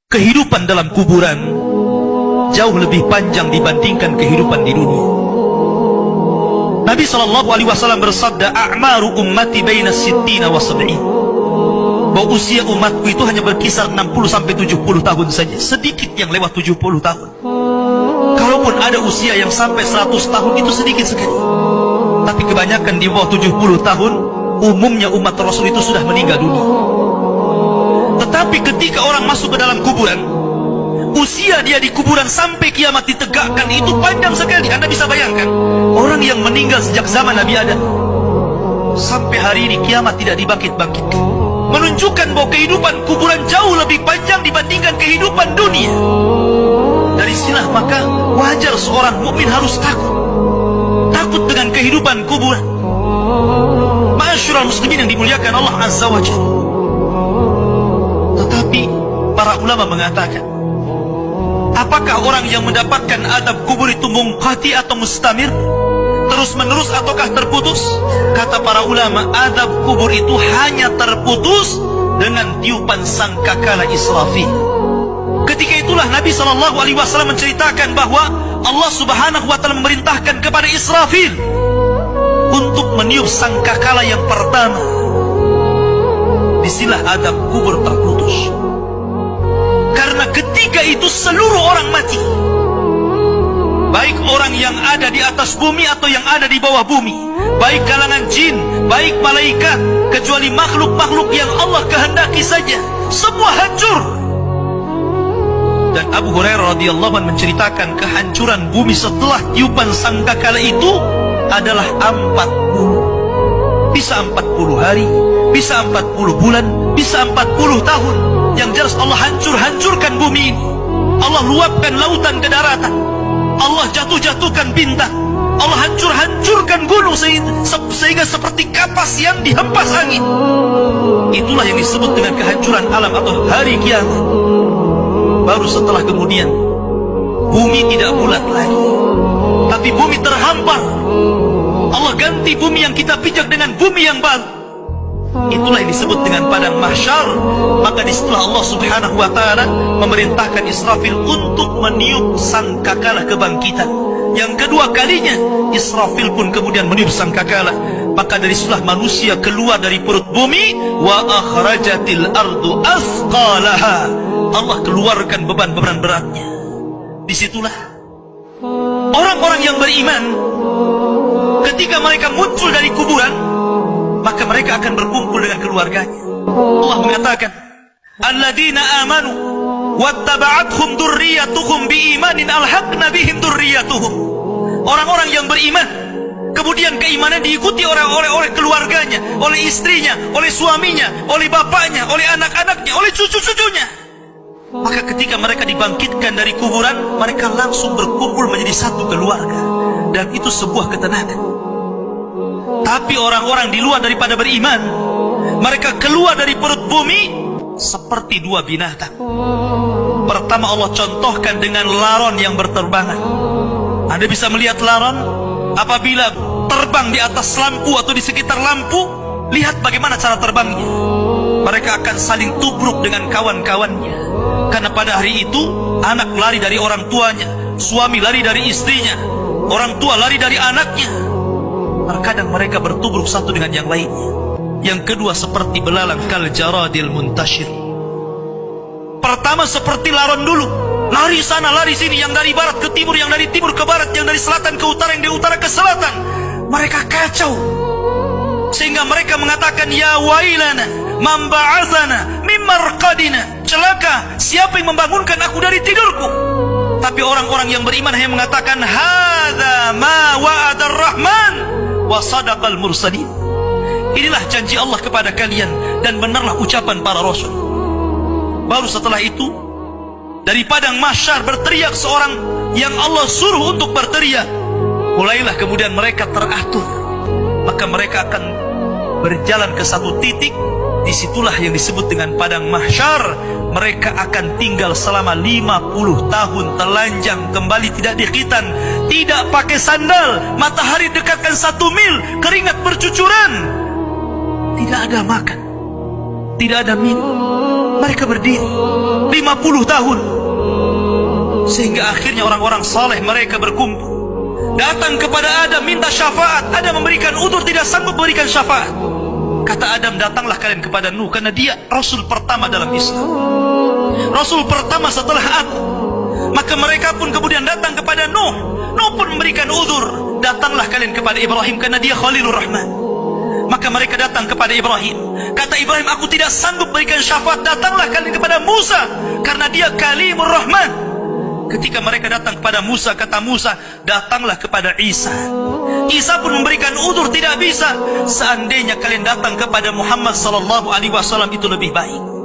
kehidupan dalam kuburan jauh lebih panjang dibandingkan kehidupan di dunia. Nabi SAW bersabda, "A'maru ummati baina sittina wa sab'in." Bahwa usia umatku itu hanya berkisar 60 sampai 70 tahun saja. Sedikit yang lewat 70 tahun. Kalaupun ada usia yang sampai 100 tahun, itu sedikit sekali. Tapi kebanyakan di bawah 70 tahun, umumnya umat Rasul itu sudah meninggal dunia. Tetapi ketika orang masuk ke dalam kuburan, usia dia di kuburan sampai kiamat ditegakkan itu panjang sekali. Anda bisa bayangkan, orang yang meninggal sejak zaman Nabi Adam sampai hari ini kiamat tidak dibangkit-bangkitkan, menunjukkan bahwa kehidupan kuburan jauh lebih panjang dibandingkan kehidupan dunia. Dari sinilah maka wajar seorang mukmin harus takut dengan kehidupan kuburan. Ma'asyiral muslimin yang dimuliakan Allah Azza wa Jalla. Tetapi para ulama mengatakan, apakah orang yang mendapatkan adab kubur itu munqati atau mustamir, terus menerus ataukah terputus? Kata para ulama, adab kubur itu hanya terputus dengan tiupan sangkakala Israfil. Ketika itulah Nabi SAW menceritakan bahwa Allah Subhanahu wa Ta'ala memerintahkan kepada Israfil untuk meniup sangkakala yang pertama. Disinilah adab kubur terputus. Karena ketika itu seluruh orang mati, baik orang yang ada di atas bumi atau yang ada di bawah bumi, baik kalangan jin, baik malaikat, kecuali makhluk-makhluk yang Allah kehendaki saja, semua hancur. Dan Abu Hurairah radhiyallahu anhu menceritakan kehancuran bumi setelah tiupan sangkakala itu adalah 40. Bisa 40 hari, bisa 40 bulan, bisa 40 tahun. Yang jelas Allah hancurkan bumi ini. Allah luapkan lautan ke daratan. Allah jatuhkan bintang. Allah hancurkan gunung sehingga seperti kapas yang dihempas angin. Itulah yang disebut dengan kehancuran alam atau hari kiamat. Baru setelah kemudian bumi tidak bulat lagi, tapi bumi terhampar. Allah ganti bumi yang kita pijak dengan bumi yang baru. Itulah yang disebut dengan padang mahsyar. Maka disitulah Allah Subhanahu wa Ta'ala memerintahkan Israfil untuk meniup sangkakala kebangkitan. Yang kedua kalinya Israfil pun kemudian meniup sangkakala. Maka dari situlah manusia keluar dari perut bumi. Wa akhrajatil ardu athqalaha. Allah keluarkan beban-beban beratnya. Disitulah orang-orang yang beriman, ketika mereka muncul dari kuburan, maka mereka akan berkumpul dengan keluarganya. Allah mengatakan, alladzina amanu wattaba'athum dzurriyyatuhum biimanin alhaqna bihim dzurriyyatuhum. Orang-orang yang beriman, kemudian keimanan diikuti oleh keluarganya, oleh istrinya, oleh suaminya, oleh bapaknya, oleh anak-anaknya, oleh cucu-cucunya. Maka ketika mereka dibangkitkan dari kuburan, mereka langsung berkumpul menjadi satu keluarga. Dan itu sebuah ketenangan. Tapi orang-orang di luar daripada beriman, mereka keluar dari perut bumi seperti dua binatang. Pertama Allah contohkan dengan laron yang berterbangan. Anda bisa melihat laron apabila terbang di atas lampu atau di sekitar lampu. Lihat bagaimana cara terbangnya. Mereka akan saling tubruk dengan kawan-kawannya. Karena pada hari itu anak lari dari orang tuanya, suami lari dari istrinya, orang tua lari dari anaknya. Terkadang mereka bertubruk satu dengan yang lainnya. Yang kedua seperti belalang kal jaradil muntashir. Pertama seperti laron dulu, lari sana lari sini, yang dari barat ke timur, yang dari timur ke barat, yang dari selatan ke utara, yang dari utara ke selatan. Mereka kacau sehingga mereka mengatakan, ya wailana man ba'atsana min marqadina. Celaka, siapa yang membangunkan aku dari tidurku? Tapi orang-orang yang beriman hanya mengatakan, hadza ma wa'adar rahman wa sadaqal mursalin. Inilah janji Allah kepada kalian dan benarlah ucapan para rasul. Baru setelah itu dari padang mahsyar berteriak seorang yang Allah suruh untuk berteriak. Mulailah kemudian mereka teratur. Maka mereka akan berjalan ke satu titik. Disitulah yang disebut dengan padang mahsyar. Mereka akan tinggal selama 50 tahun telanjang, kembali tidak dikhitan, tidak pakai sandal, matahari dekatkan 1 mil, keringat bercucuran, tidak ada makan, tidak ada minum, Mereka berdiri 50 tahun. Sehingga akhirnya orang-orang saleh mereka berkumpul, datang kepada Adam minta syafaat. Adam memberikan udzur, tidak sanggup memberikan syafaat. Kata Adam, datanglah kalian kepada Nuh, karena dia Rasul pertama dalam Islam, Rasul pertama setelah aku. Maka mereka pun kemudian datang kepada Nuh. Nuh pun memberikan udzur, datanglah kalian kepada Ibrahim, karena dia Khalilur Rahman. Maka mereka datang kepada Ibrahim. Kata Ibrahim, aku tidak sanggup berikan syafaat, datanglah kalian kepada Musa, karena dia Kalimur Rahman. Ketika mereka datang kepada Musa, kata Musa, datanglah kepada Isa. Isa pun memberikan udzur, tidak bisa. Seandainya kalian datang kepada Muhammad sallallahu alaihi wasallam itu lebih baik.